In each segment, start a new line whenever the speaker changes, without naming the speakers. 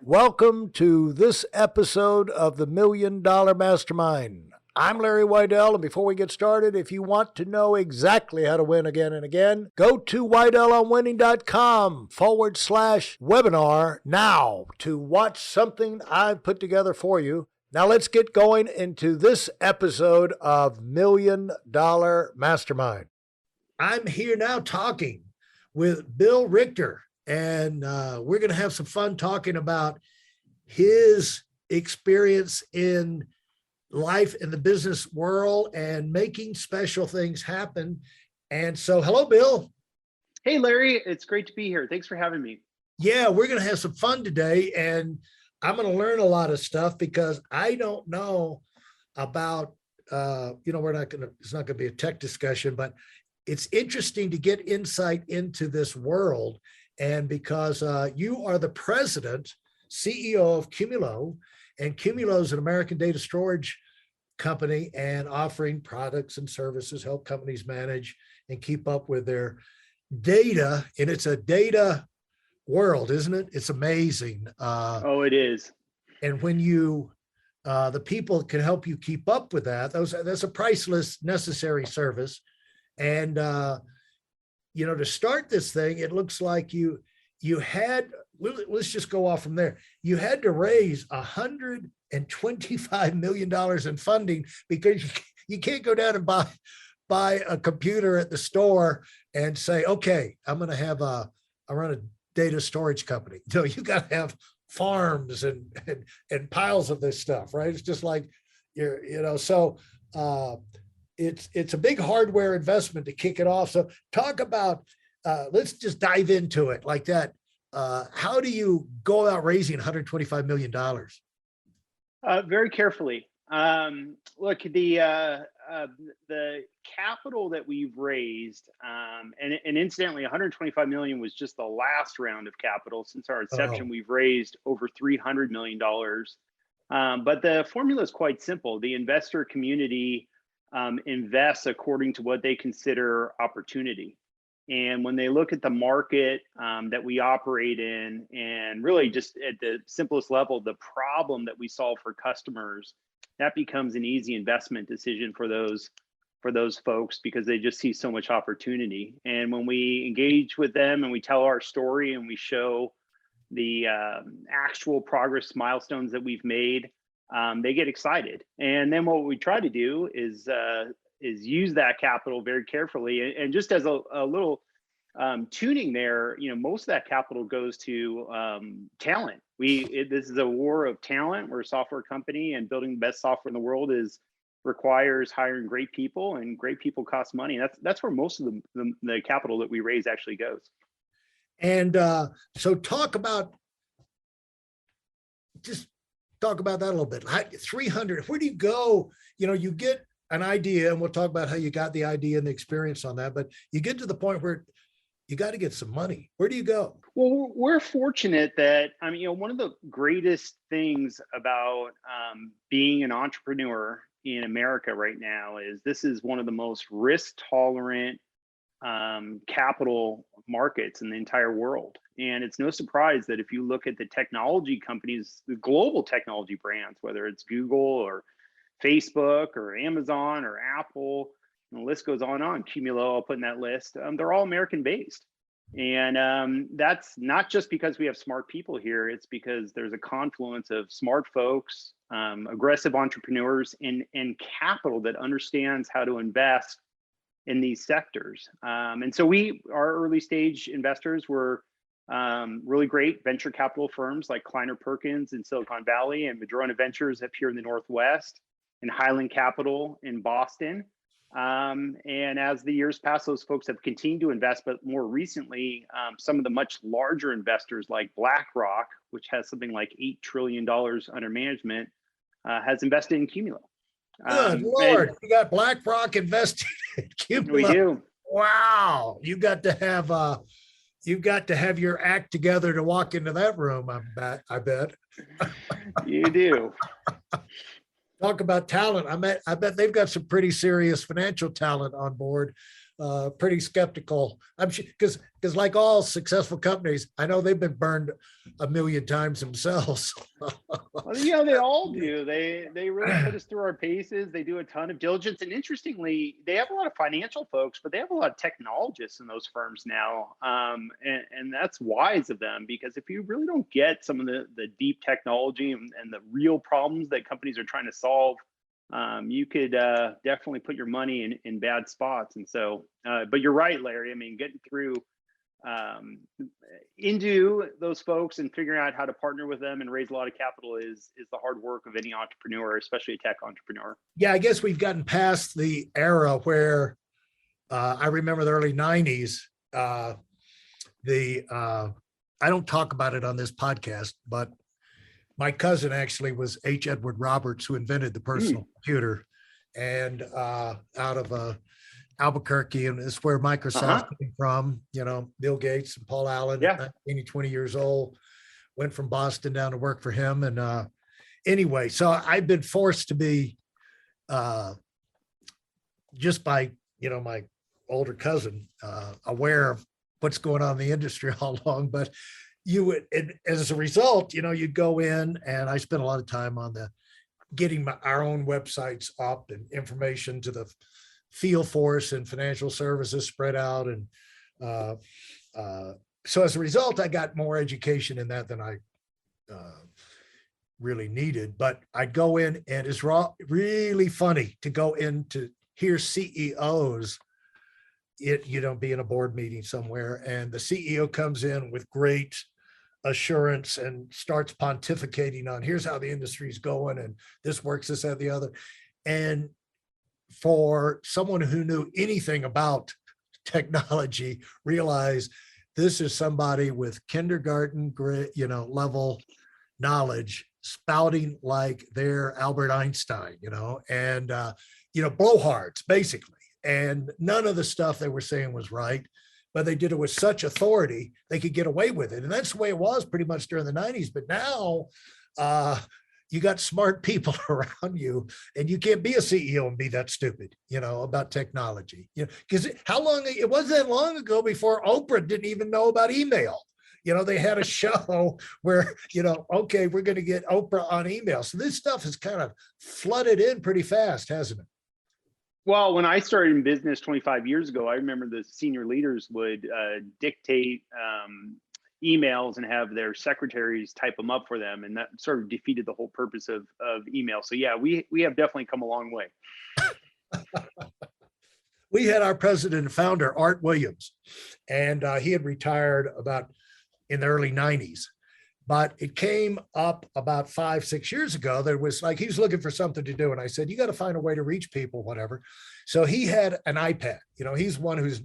Welcome to this episode of the $1 Million Mastermind. I'm Larry Weidel, and before we get started, if you want to know exactly how to win again and again, go to weidelonwinning.com/webinar now to watch something I've put together for you. Now let's get going into this episode of $1 Million Mastermind. I'm here now talking with Bill Richter, and we're going to have some fun talking about his experience in life in the business world and making special things happen. And so, hello, Bill.
Hey, Larry, it's great to be here. Thanks for having me.
Yeah, we're going to have some fun today, and I'm going to learn a lot of stuff because I don't know about, it's not going to be a tech discussion, but it's interesting to get insight into this world. And because you are the president, CEO of Qumulo, and Qumulo is an American data storage company and offering products and services, help companies manage and keep up with their data. And it's a data world, isn't it? It's amazing.
Oh, it is.
And when you, the people can help you keep up with that, that's a priceless, necessary service. And, to start this thing, it looks like you had, let's just go off from there. You had to raise $125 million in funding because you can't go down and buy a computer at the store and say, okay, I run a data storage company. No, you got to have farms and piles of this stuff, right? It's just like it's a big hardware investment to kick it off. So talk about, let's just dive into it like that. How do you go about raising $125 million?
Very carefully. Look, the capital that we've raised, and incidentally, 125 million was just the last round of capital. Since our inception, we've raised over $300 million. But the formula is quite simple. The investor community invests according to what they consider opportunity. And when they look at the market that we operate in, and really just at the simplest level, the problem that we solve for customers, that becomes an easy investment decision for those folks because they just see so much opportunity. And when we engage with them and we tell our story and we show the actual progress milestones that we've made, they get excited. And then what we try to do is use that capital very carefully. And just as a little tuning there, most of that capital goes to talent. This is a war of talent. We're a software company, and building the best software in the world requires hiring great people, and great people cost money. That's where most of the capital that we raise actually goes.
And so talk about that a little bit. 300, where do you go? You get an idea, and we'll talk about how you got the idea and the experience on that, but you get to the point where you got to get some money. Where do you go?
Well, we're fortunate that, one of the greatest things about being an entrepreneur in America right now is this is one of the most risk tolerant capital markets in the entire world. And it's no surprise that if you look at the technology companies, the global technology brands, whether it's Google or Facebook or Amazon or Apple, and the list goes on, Qumulo, I'll put in that list, they're all American based. And that's not just because we have smart people here, it's because there's a confluence of smart folks, aggressive entrepreneurs, and capital that understands how to invest in these sectors. And so our early stage investors were really great venture capital firms like Kleiner Perkins in Silicon Valley, and Madrona Ventures up here in the Northwest, and Highland Capital in Boston. And as the years pass, those folks have continued to invest, but more recently, some of the much larger investors like BlackRock, which has something like $8 trillion under management, has invested in Qumulo.
Good Lord, you got BlackRock invested in Qumulo.
We do.
Wow, you got to have your act together to walk into that room. I bet.
You do.
Talk about talent. I bet they've got some pretty serious financial talent on board. pretty skeptical. I'm sure because like all successful companies, I know they've been burned a million times themselves.
Well, you know, they all do. They really put us through our paces. They do a ton of diligence, and interestingly, they have a lot of financial folks, but they have a lot of technologists in those firms now, and that's wise of them, because if you really don't get some of the deep technology and the real problems that companies are trying to solve, you could definitely put your money in bad spots. And so, but you're right, Larry. I mean, getting through into those folks and figuring out how to partner with them and raise a lot of capital is the hard work of any entrepreneur, especially a tech entrepreneur.
Yeah, I guess we've gotten past the era where I remember the early 90s. I don't talk about it on this podcast, but my cousin actually was H. Edward Roberts, who invented the personal computer, and out of Albuquerque, and it's where Microsoft came from. You know, Bill Gates and Paul Allen,
Yeah.
20 years old, went from Boston down to work for him. And anyway, so I've been forced to be just by, you know, my older cousin, aware of what's going on in the industry all along. But you would, and as a result, you know, you'd go in, and I spent a lot of time on getting our own websites up and information to the field force and financial services spread out. And so as a result, I got more education in that than I really needed. But I'd go in, and it's really funny to go in to hear CEOs, you know, be in a board meeting somewhere, and the CEO comes in with great assurance and starts pontificating on here's how the industry's going, and this works, this, that, the other. And for someone who knew anything about technology, realize this is somebody with kindergarten grade, you know, level knowledge, spouting like they're Albert Einstein, you know, and you know, blowhards basically. And none of the stuff they were saying was right, but they did it with such authority they could get away with it. And that's the way it was pretty much during the 90s. But now you got smart people around you, and you can't be a CEO and be that stupid, you know, about technology. You know, because it wasn't that long ago before Oprah didn't even know about email. You know, they had a show where, you know, okay, we're going to get Oprah on email. So this stuff has kind of flooded in pretty fast, hasn't it?
Well, when I started in business 25 years ago, I remember the senior leaders would dictate emails and have their secretaries type them up for them, and that sort of defeated the whole purpose of email. So yeah, we have definitely come a long way.
We had our president and founder, Art Williams, and he had retired about in the early 90s. But it came up about 5-6 years ago. There was like, he was looking for something to do. And I said, you got to find a way to reach people, whatever. So he had an iPad. You know, he's one who's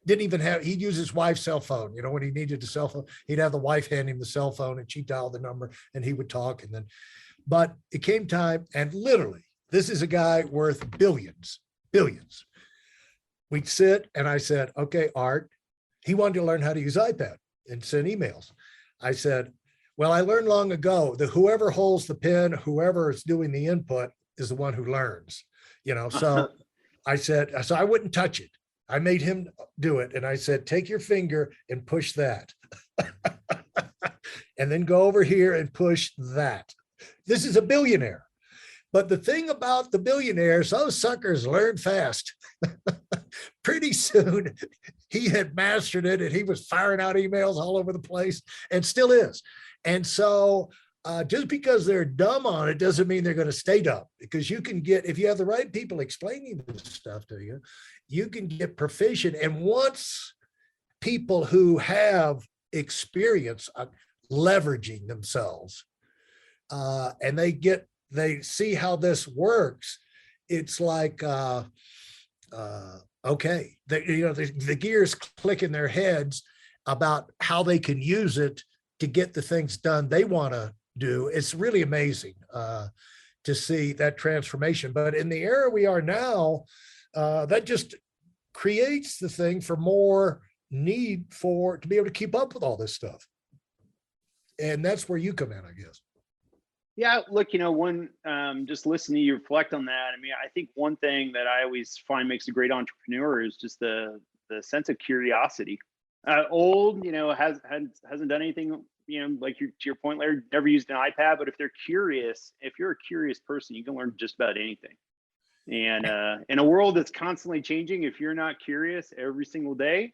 didn't even have, he'd use his wife's cell phone. You know, when he needed a cell phone, he'd have the wife hand him the cell phone, and she'd dial the number, and he would talk. And then, but it came time, and literally, this is a guy worth billions. We'd sit, and I said, okay, Art, he wanted to learn how to use iPad and send emails. I said, well, I learned long ago that whoever holds the pen, whoever is doing the input, is the one who learns, you know. So I said, so I wouldn't touch it. I made him do it. And I said, take your finger and push that. And then go over here and push that. This is a billionaire. But the thing about the billionaires, those suckers learn fast. Pretty soon, he had mastered it, and he was firing out emails all over the place, and still is. And so just because they're dumb on it doesn't mean they're going to stay dumb, because you can get, if you have the right people explaining this stuff to you, you can get proficient. And once people who have experience leveraging themselves and they see how this works, it's like, okay, you know, the gears click in their heads about how they can use it to get the things done they want to do. It's really amazing to see that transformation. But in the era we are now, that just creates the thing for more need to be able to keep up with all this stuff. And that's where you come in, I guess.
Yeah, look, one just listening to you reflect on that. I mean, I think one thing that I always find makes a great entrepreneur is just the sense of curiosity. Old, hasn't done anything, like to your point, Larry, never used an iPad, but if they're curious, if you're a curious person, you can learn just about anything. And in a world that's constantly changing, if you're not curious every single day,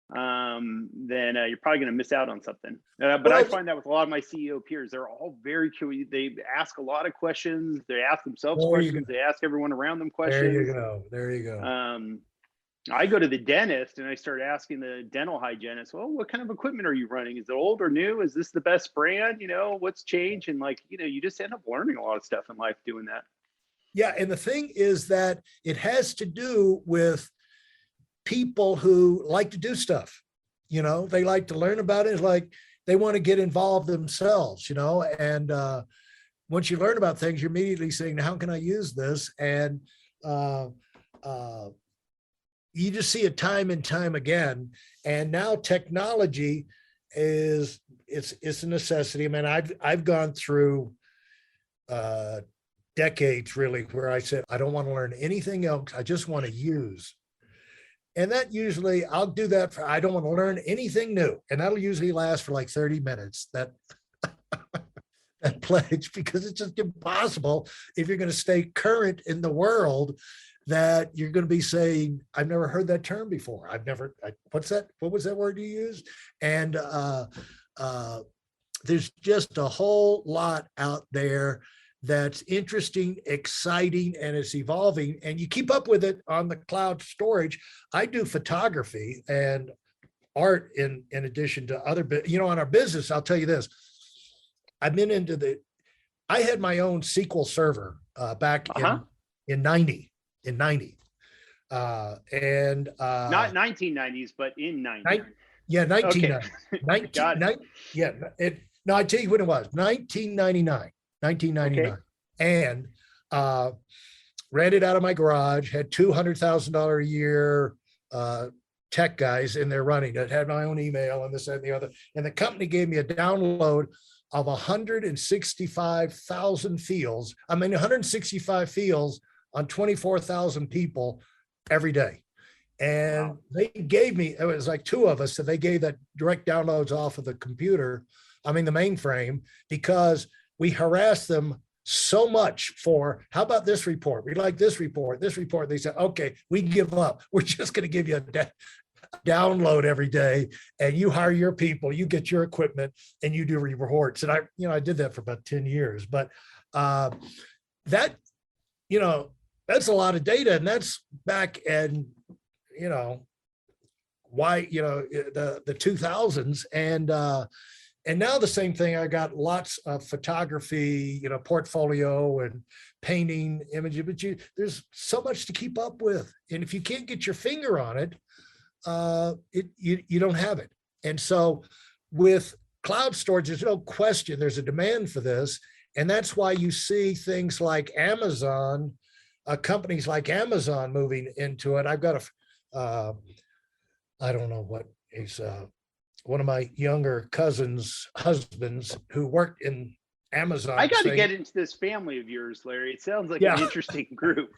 then you're probably going to miss out on something. But I
Well,
find that with a lot of my CEO peers, they're all very curious. They ask a lot of questions. They ask themselves
there you go.
questions. They ask everyone around them
There you
questions.
go. There you go.
I go to the dentist and I start asking the dental hygienist, well, what kind of equipment are you running? Is it old or new? Is this the best brand? What's changed? And you just end up learning a lot of stuff in life doing that.
Yeah. And the thing is that it has to do with people who like to do stuff. They like to learn about it. It's like they want to get involved themselves, and once you learn about things, you're immediately saying, how can I use this? And uh, uh, you just see it time and time again. And now technology it's a necessity. I mean, I've gone through decades really where I said, I don't want to learn anything else. I just want to use. And that usually I'll do that for, I don't want to learn anything new. And that'll usually last for like 30 minutes, that pledge, because it's just impossible if you're going to stay current in the world that you're going to be saying, I've never heard that term before. What's that? What was that word you used? And there's just a whole lot out there that's interesting, exciting, and it's evolving, and you keep up with it on the cloud storage. I do photography and art in addition to other, on our business. I'll tell you this, I've been I had my own SQL server back in 90, and
not 1990s, but in 90.
Yeah, 1990.
Okay.
Yeah, no, I tell you when it was, 1999.
Okay.
And ran it out of my garage, had $200,000 a year tech guys in there running it, had my own email and this, that, and the other. And the company gave me a download of 165,000 fields. 165 fields on 24,000 people every day. And wow. They gave me, it was like two of us, so they gave that direct downloads off of the computer, the mainframe, because we harassed them so much for, how about this report? We like this report. They said, okay, we give up. We're just going to give you a download every day, and you hire your people, you get your equipment, and you do reports. And I did that for about 10 years. But that, that's a lot of data, and that's back in, the 2000s. And now the same thing. I got lots of photography, portfolio and painting images, but there's so much to keep up with. And if you can't get your finger on it, you don't have it. And so with cloud storage, there's no question there's a demand for this. And that's why you see things like Amazon, companies like Amazon moving into it. I've got I don't know what he's, one of my younger cousins' husbands who worked in Amazon.
I got to get into this family of yours, Larry. It sounds like an interesting group.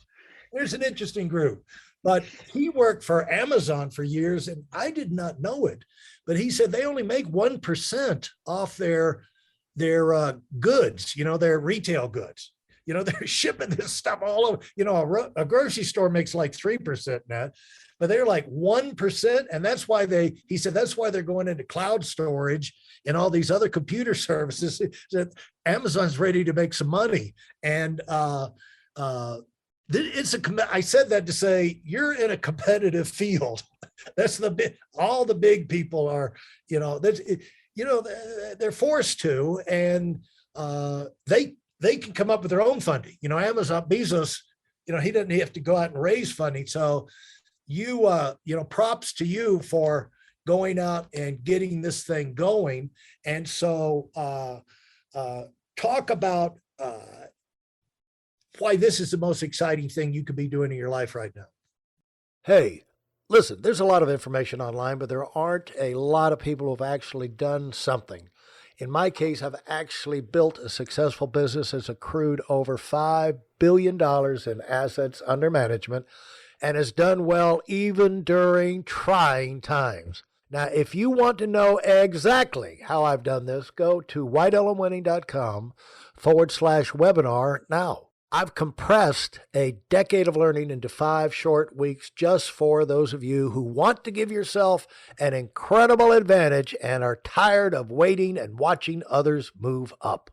There's an interesting group, but he worked for Amazon for years, and I did not know it. But he said they only make 1% off their goods, their retail goods. They're shipping this stuff all over. A grocery store makes like 3% net, but they're like 1. And that's why he said, that's why they're going into cloud storage and all these other computer services, that Amazon's ready to make some money. And I said that to say, you're in a competitive field. That's all the big people are, they're forced to, and they can come up with their own funding. Amazon, Bezos, he doesn't have to go out and raise funding. So props to you for going out and getting this thing going. And so talk about why this is the most exciting thing you could be doing in your life right now. Hey, listen, there's a lot of information online, but there aren't a lot of people who've actually done something. In my case, I've actually built a successful business that's accrued over $5 billion in assets under management and has done well even during trying times. Now, if you want to know exactly how I've done this, go to whiteelmwinning.com/webinar now. I've compressed a decade of learning into 5 short weeks just for those of you who want to give yourself an incredible advantage and are tired of waiting and watching others move up.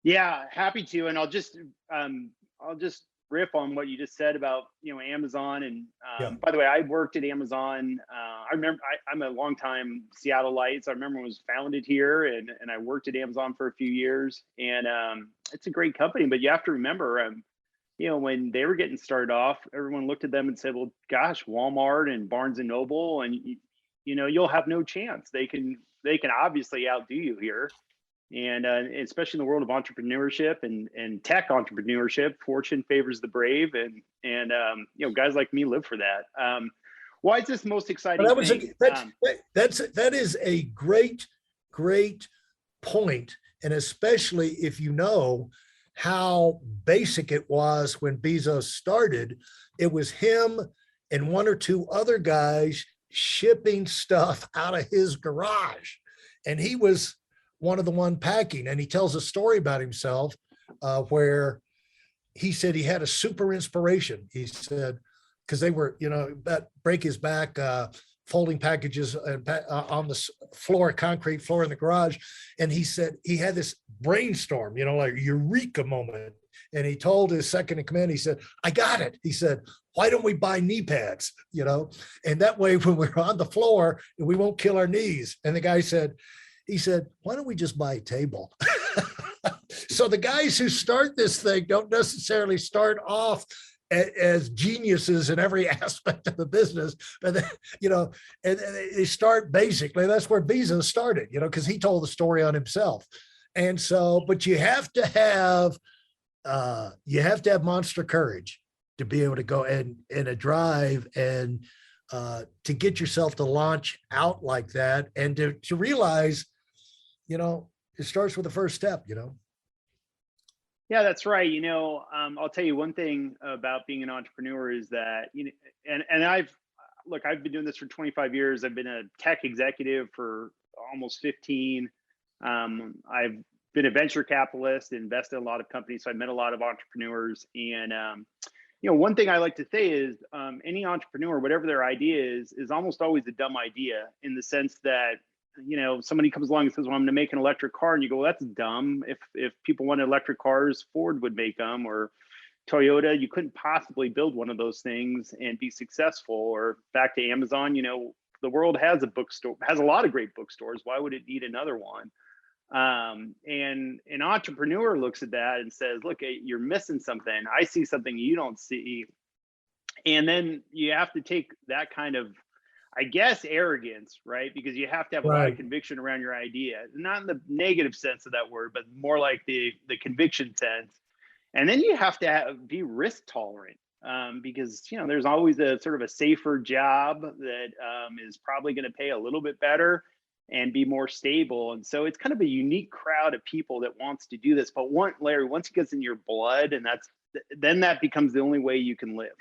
Yeah, happy to. And I'll just riff on what you just said about, Amazon. And
Yeah.
by the way, I worked at Amazon. I remember I'm a longtime Seattleite. So I remember it was founded here, and I worked at Amazon for a few years. And it's a great company, but you have to remember, when they were getting started off, everyone looked at them and said, well, gosh, Walmart and Barnes and Noble, and you'll have no chance. They can obviously outdo you here. And especially in the world of entrepreneurship and tech entrepreneurship, fortune favors the brave, and guys like me live for that. Why is this most exciting
Well,
thing?
that is a great point, and especially if you know how basic it was when Bezos started. It was him and 1 or 2 other guys shipping stuff out of his garage, and he was one of the one packing. And he tells a story about himself where he said he had a super inspiration. He said, because they were, break his back, folding packages on the floor, concrete floor in the garage. And he said he had this brainstorm, like eureka moment. And he told his second in command, he said, I got it. He said, why don't we buy knee pads? And that way, when we're on the floor, we won't kill our knees. And the guy said, why don't we just buy a table? So the guys who start this thing don't necessarily start off as geniuses in every aspect of the business, but and they start basically. That's where Bezos started, because he told the story on himself. And so, but you have to have monster courage to be able to go in a drive and to get yourself to launch out like that, and to realize, it starts with the first step.
Yeah, that's right. I'll tell you one thing about being an entrepreneur is that, and I've been doing this for 25 years. I've been a tech executive for almost 15. I've been a venture capitalist, invested in a lot of companies. So I met a lot of entrepreneurs. And, one thing I like to say is any entrepreneur, whatever their idea is almost always a dumb idea, in the sense that, somebody comes along and says, well, I'm going to make an electric car. And you go, well, that's dumb. If people wanted electric cars, Ford would make them, or Toyota. You couldn't possibly build one of those things and be successful. Or back to Amazon, the world has a bookstore, has a lot of great bookstores. Why would it need another one? And an entrepreneur looks at that and says, look, you're missing something. I see something you don't see. And then you have to take that kind of, I guess, arrogance, right? Because you have to have a lot of conviction around your idea, not in the negative sense of that word, but more like the conviction sense. And then you have to be risk tolerant, because, there's always a sort of a safer job that is probably going to pay a little bit better and be more stable. And so it's kind of a unique crowd of people that wants to do this. But Larry, once it gets in your blood, and then that becomes the only way you can live.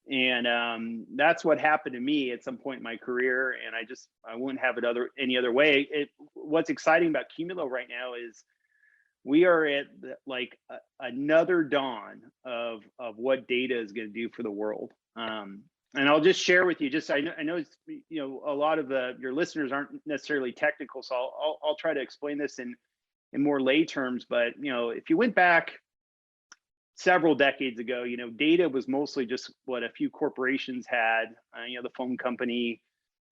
And that's what happened to me at some point in my career. And I wouldn't have it any other way. What's exciting about Qumulo right now is we are at another dawn of what data is going to do for the world. And I'll just share with you, I know a lot of your listeners aren't necessarily technical, so I'll try to explain this in more lay terms. But if you went back several decades ago, data was mostly just what a few corporations had, the phone company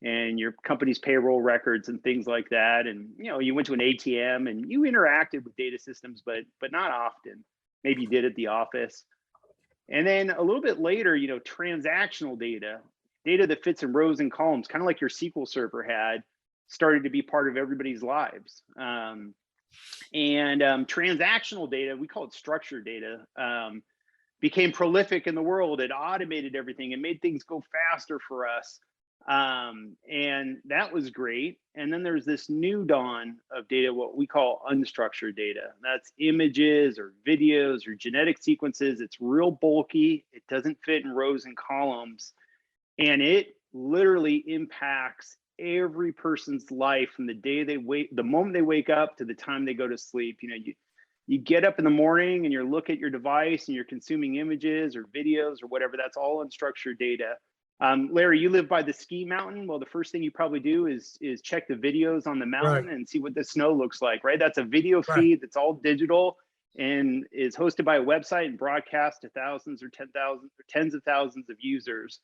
and your company's payroll records and things like that. And, you went to an ATM and you interacted with data systems, but not often. Maybe you did at the office. And then a little bit later, transactional data that fits in rows and columns, kind of like your SQL server had, started to be part of everybody's lives. And transactional data, we call it structured data, became prolific in the world. It automated everything and made things go faster for us. And that was great. And then there's this new dawn of data, what we call unstructured data. That's images or videos or genetic sequences. It's real bulky. It doesn't fit in rows and columns. And it literally impacts every person's life from the day they wake, the moment they wake up to the time they go to sleep. You get up in the morning and you look at your device and you're consuming images or videos or whatever. That's all unstructured data. Larry, you live by the ski mountain. Well, the first thing you probably do is check the videos on the mountain
Right.
and see what the snow looks like, right? That's a video
Right.
feed that's all digital and is hosted by a website and broadcast to thousands or 10,000 or tens of thousands of users.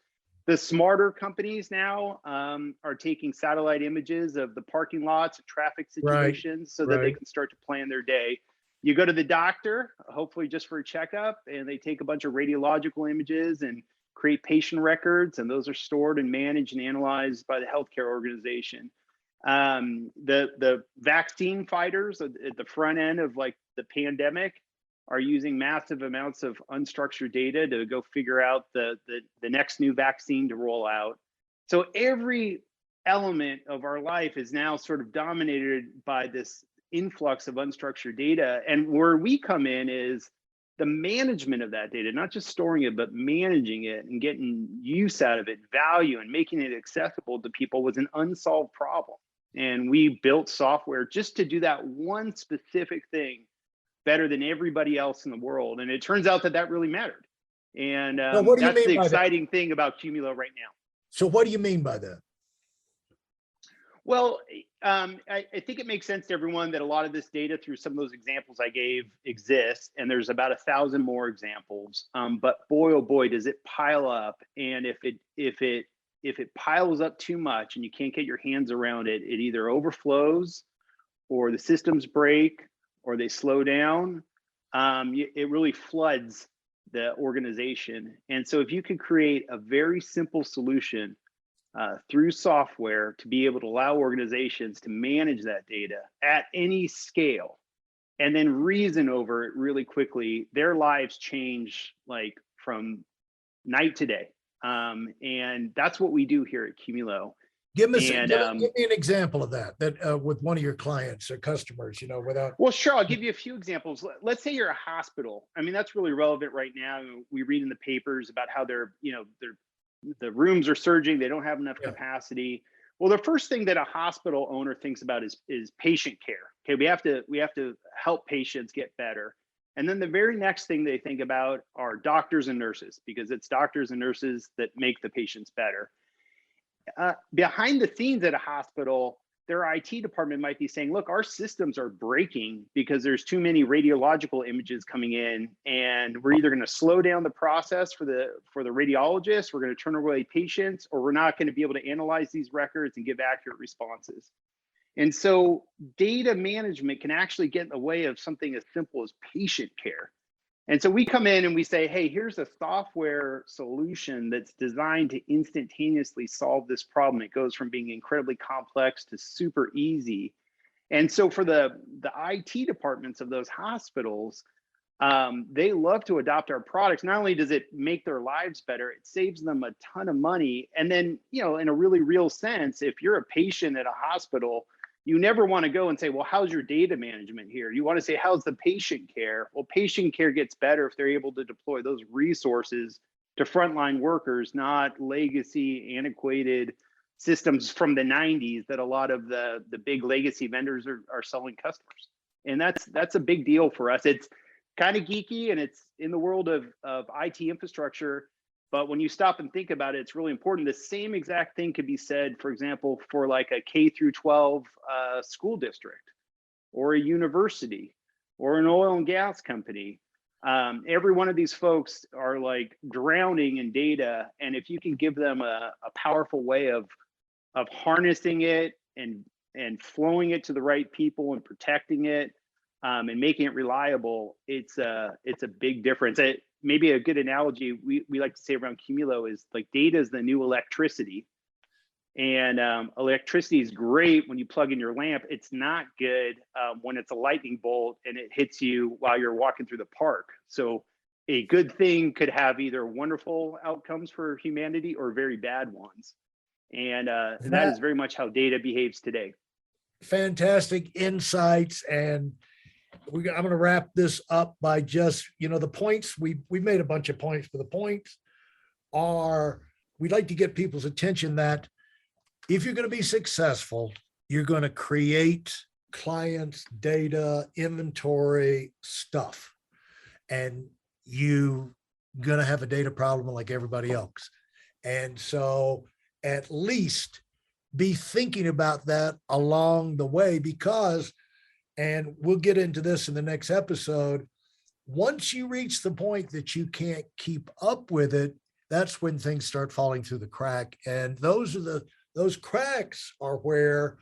The smarter companies now are taking satellite images of the parking lots, traffic
Right.
situations, so that they
Right.
can start to plan their day. You go to the doctor, hopefully just for a checkup, and they take a bunch of radiological images and create patient records, and those are stored and managed and analyzed by the healthcare organization. The vaccine fighters at the front end of like the pandemic are using massive amounts of unstructured data to go figure out the next new vaccine to roll out. So every element of our life is now sort of dominated by this influx of unstructured data. And where we come in is the management of that data, not just storing it, but managing it and getting use out of it, value, and making it accessible to people was an unsolved problem. And we built software just to do that one specific thing better than everybody else in the world. And it turns out that that really mattered. And
So what do you
that's
mean
the
by that?
exciting thing about Qumulo right now.
So what do you mean by that?
Well, I think it makes sense to everyone that a lot of this data through some of those examples I gave exists, and there's about 1,000 more examples. But boy, oh boy, does it pile up! And if it piles up too much and you can't get your hands around it, it either overflows, or the systems break, or they slow down. It really floods the organization. And so, if you could create a very simple solution through software to be able to allow organizations to manage that data at any scale and then reason over it really quickly, their lives change like from night to day. And that's what we do here at Qumulo.
Give me
And
give me an example of that with one of your clients or customers, without.
well, sure, I'll give you a few examples. Let's say you're a hospital. I mean, that's really relevant right now. We read in the papers about how the rooms are surging, they don't have enough
Yeah.
capacity. Well, the first thing that a hospital owner thinks about is patient care. Okay, we have to help patients get better. And then the very next thing they think about are doctors and nurses, because it's doctors and nurses that make the patients better. Behind the scenes at a hospital, their IT department might be saying, look, our systems are breaking because there's too many radiological images coming in, and we're either going to slow down the process for the radiologist, we're going to turn away patients, or we're not going to be able to analyze these records and give accurate responses. And so data management can actually get in the way of something as simple as patient care. And so we come in and we say, hey, here's a software solution that's designed to instantaneously solve this problem. It goes from being incredibly complex to super easy. And so for the IT departments of those hospitals, they love to adopt our products. Not only does it make their lives better, it saves them a ton of money. And then, in a really real sense, if you're a patient at a hospital, you never want to go and say, well, how's your data management here? You want to say, how's the patient care? Well, patient care gets better if they're able to deploy those resources to frontline workers, not legacy, antiquated systems from the 90s that a lot of the big legacy vendors are selling customers. And that's a big deal for us. It's kind of geeky and it's in the world of IT infrastructure. But when you stop and think about it, it's really important. The same exact thing could be said, for example, for like a K through 12 school district or a university or an oil and gas company. Every one of these folks are like drowning in data. And if you can give them a powerful way of harnessing it and flowing it to the right people and protecting it and making it reliable, it's a big difference. Maybe a good analogy we like to say around Qumulo is like data is the new electricity. And electricity is great when you plug in your lamp. It's not good when it's a lightning bolt and it hits you while you're walking through the park. So a good thing could have either wonderful outcomes for humanity or very bad ones. And that
That
is very much how data behaves today.
fantastic insights. And I'm going to wrap this up by just, the points. We've made a bunch of points, but the points are, we'd like to get people's attention that if you're going to be successful, you're going to create clients, data, inventory, stuff. And you going to have a data problem like everybody else. And so at least be thinking about that along the way, because, and we'll get into this in the next episode, once you reach the point that you can't keep up with it, that's when things start falling through the crack. And those cracks are where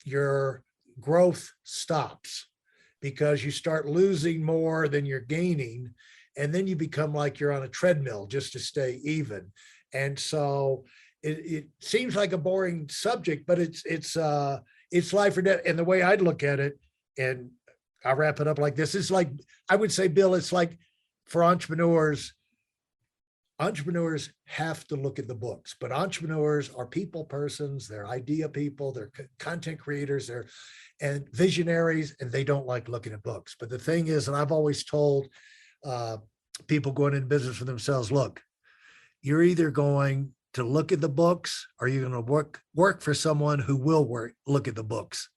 your growth stops, because you start losing more than you're gaining. And then you become like you're on a treadmill just to stay even. And so it seems like a boring subject, but it's life or death. And the way I'd look at it, and I'll wrap it up like this, it's like, I would say, Bill, it's like for entrepreneurs have to look at the books, but entrepreneurs are people persons, they're idea people, they're content creators, and visionaries, and they don't like looking at books. But the thing is, and I've always told people going into business for themselves, look, you're either going to look at the books or you're going to work for someone who will look at the books.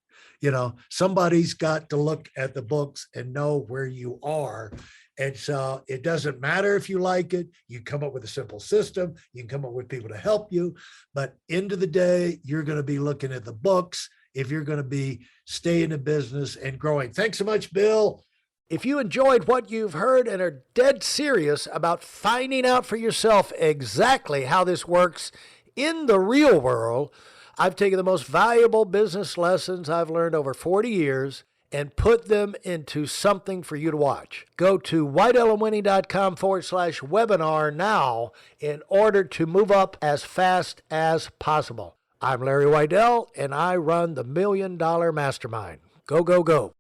Somebody's got to look at the books and know where you are. And so it doesn't matter if you like it. You come up with a simple system. You can come up with people to help you. But end of the day, you're going to be looking at the books if you're going to be staying in business and growing. Thanks so much, Bill. If you enjoyed what you've heard and are dead serious about finding out for yourself exactly how this works in the real world, I've taken the most valuable business lessons I've learned over 40 years and put them into something for you to watch. Go to whiteelementary.com/webinar now in order to move up as fast as possible. I'm Larry Weidel, and I run the $1 Million Mastermind. Go, go, go.